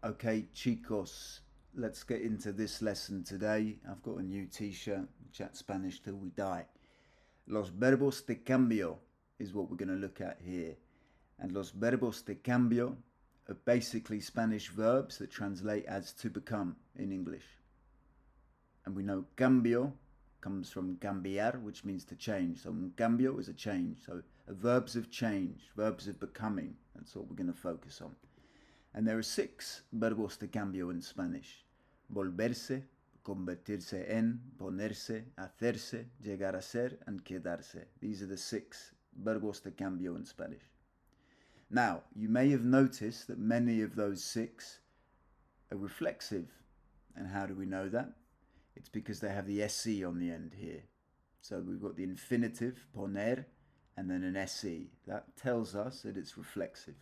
Okay, chicos, let's get into this lesson today. I've got a new t-shirt, Chat Spanish Till We Die. Los verbos de cambio is what we're going to look at here. And los verbos de cambio are basically Spanish verbs that translate as to become in English. And we know cambio comes from cambiar, which means to change. So un cambio is a change. So verbs of change, verbs of becoming. That's what we're going to focus on. And there are 6 verbos de cambio in Spanish. Volverse, convertirse en, ponerse, hacerse, llegar a ser, and quedarse. These are the 6 verbos de cambio in Spanish. Now, you may have noticed that many of those 6 are reflexive. And how do we know that? It's because they have the SE on the end here. So we've got the infinitive, poner, and then an SE. That tells us that it's reflexive.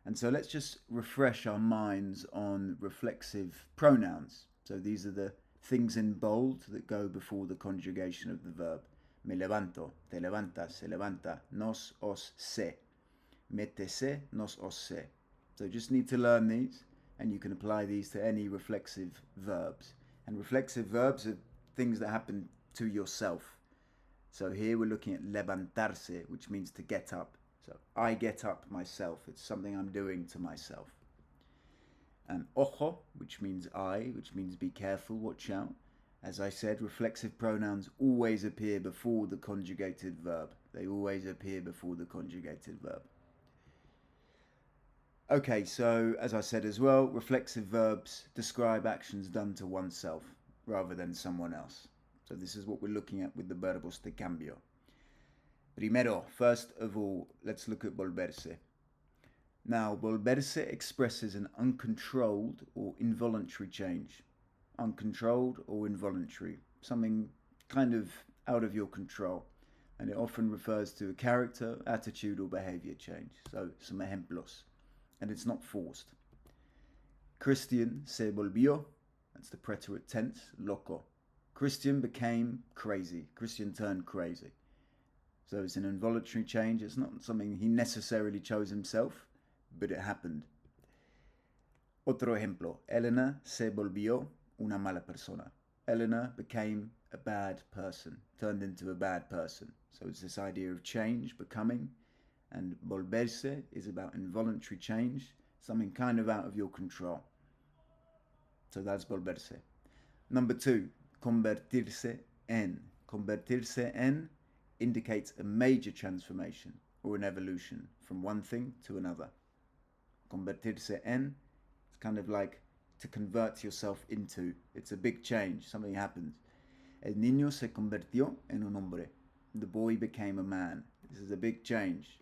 And so let's just refresh our minds on reflexive pronouns. So these are the things in bold that go before the conjugation of the verb. Me levanto, te levantas, se levanta, nos, os, se. Mete se, nos, os, se. So just need to learn these, and you can apply these to any reflexive verbs. And reflexive verbs are things that happen to yourself. So here we're looking at levantarse, which means to get up. So I get up myself. It's something I'm doing to myself. And ojo, which means eye, which means be careful, watch out. As I said, reflexive pronouns always appear before the conjugated verb. They always appear before the conjugated verb. Okay, so as I said as well, reflexive verbs describe actions done to oneself rather than someone else. So this is what we're looking at with the verbos de cambio. Primero, first of all, let's look at volverse. Now, volverse expresses an uncontrolled or involuntary change. Uncontrolled or involuntary, something kind of out of your control. And it often refers to a character, attitude, or behavior change. So, some ejemplos. And it's not forced. Christian se volvió, that's the preterite tense, loco. Christian became crazy. Christian turned crazy. So it's an involuntary change. It's not something he necessarily chose himself, but it happened. Otro ejemplo. Elena se volvió una mala persona. Elena became a bad person, turned into a bad person. So it's this idea of change, becoming, and volverse is about involuntary change, something kind of out of your control. So that's volverse. Number 2, convertirse en. Convertirse en indicates a major transformation or an evolution from one thing to another. Convertirse en, it's kind of like to convert yourself into. It's a big change, something happens. El niño se convirtió en un hombre. The boy became a man. This is a big change.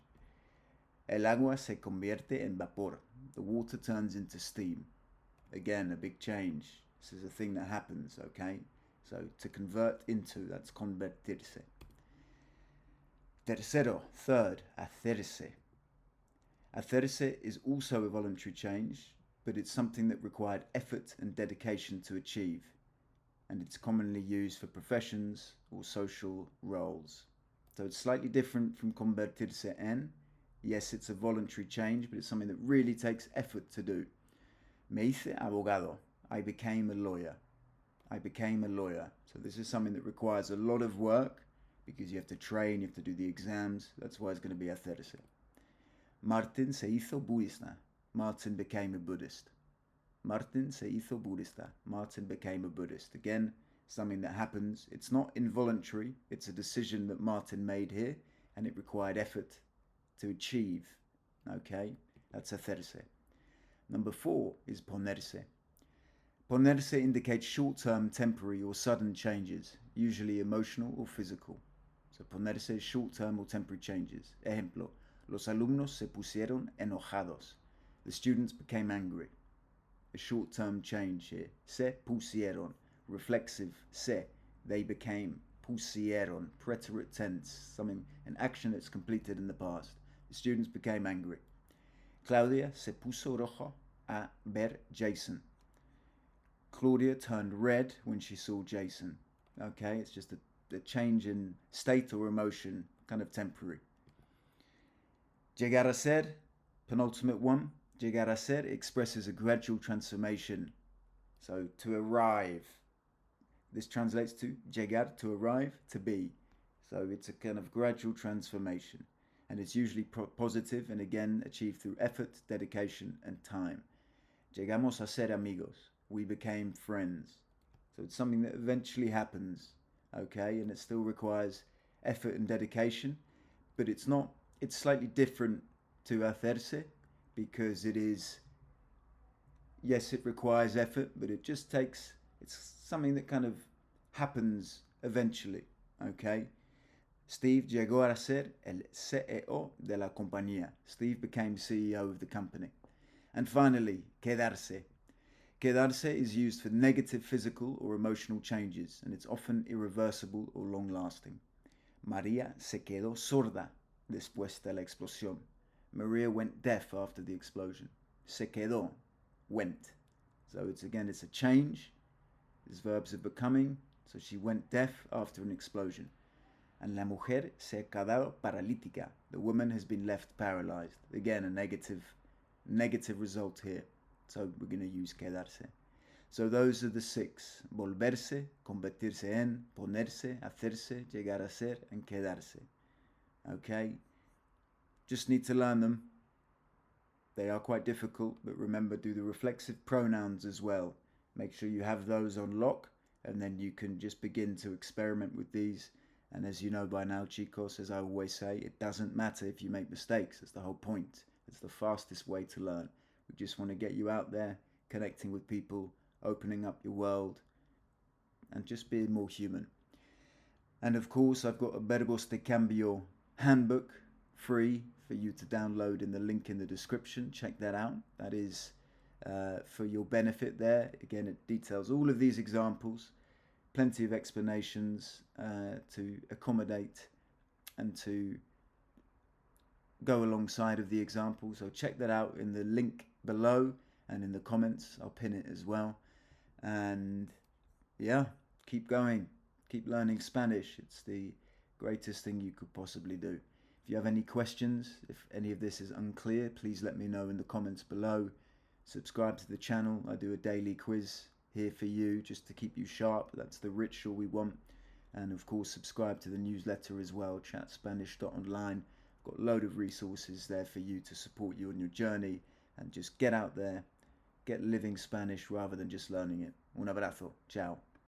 El agua se convierte en vapor. The water turns into steam. Again, a big change. This is a thing that happens, okay? So to convert into, that's convertirse. Tercero, third, hacerse. Hacerse is also a voluntary change, but it's something that required effort and dedication to achieve, and it's commonly used for professions or social roles. So it's slightly different from convertirse en. Yes, it's a voluntary change, but it's something that really takes effort to do. Me hice abogado. I became a lawyer. I became a lawyer. So this is something that requires a lot of work, because you have to train, you have to do the exams. That's why it's going to be hacerse. Martin se hizo budista. Martin became a Buddhist. Martin se hizo budista. Martin became a Buddhist. Again, something that happens. It's not involuntary. It's a decision that Martin made here, and it required effort to achieve. Okay, that's hacerse. Number 4 is ponerse. Ponerse indicates short-term, temporary, or sudden changes, usually emotional or physical. So ponerse is short-term or temporary changes. Ejemplo, los alumnos se pusieron enojados. The students became angry. A short-term change here. Se pusieron. Reflexive, se. They became. Pusieron. Preterite tense. Something, an action that's completed in the past. The students became angry. Claudia se puso roja a ver Jason. Claudia turned red when she saw Jason. Okay, it's just a change in state or emotion, kind of temporary. Llegar a ser, penultimate one, Llegar a ser expresses a gradual transformation. So to arrive. This translates to llegar, to arrive, to be. So it's a kind of gradual transformation. And it's usually positive and again achieved through effort, dedication, and time. Llegamos a ser amigos. We became friends. So it's something that eventually happens, okay? And it still requires effort and dedication, but it's slightly different to hacerse because it is, yes, it requires effort, but it's something that kind of happens eventually, okay? Steve llegó a ser el CEO de la compañía. Steve became CEO of the company. And finally, quedarse. Quedarse is used for negative physical or emotional changes, and it's often irreversible or long-lasting. María se quedó sorda después de la explosión. Maria went deaf after the explosion. Se quedó, went. So it's a change. There's verbs of becoming. So she went deaf after an explosion. And la mujer se ha quedado paralítica. The woman has been left paralyzed. Again, a negative result here. So we're going to use quedarse. So those are the 6. Volverse, convertirse en, ponerse, hacerse, llegar a ser, and quedarse. Okay? Just need to learn them. They are quite difficult, but remember, do the reflexive pronouns as well. Make sure you have those on lock, and then you can just begin to experiment with these. And as you know by now, chicos, as I always say, it doesn't matter if you make mistakes. That's the whole point. It's the fastest way to learn. We just want to get you out there, connecting with people, opening up your world, and just being more human. And of course, I've got a Verbos de Cambio handbook free for you to download in the link in the description. Check that out. That is for your benefit there. Again, it details all of these examples, plenty of explanations to accommodate and to go alongside of the example. So check that out in the link below and in the comments. I'll pin it as well. And yeah, keep going. Keep learning Spanish. It's the greatest thing you could possibly do. If you have any questions, if any of this is unclear, please let me know in the comments below. Subscribe to the channel. I do a daily quiz here for you just to keep you sharp. That's the ritual we want. And of course, subscribe to the newsletter as well, chatspanish.online. I've got a load of resources there for you to support you on your journey and just get out there, get living Spanish rather than just learning it. Un abrazo. Ciao.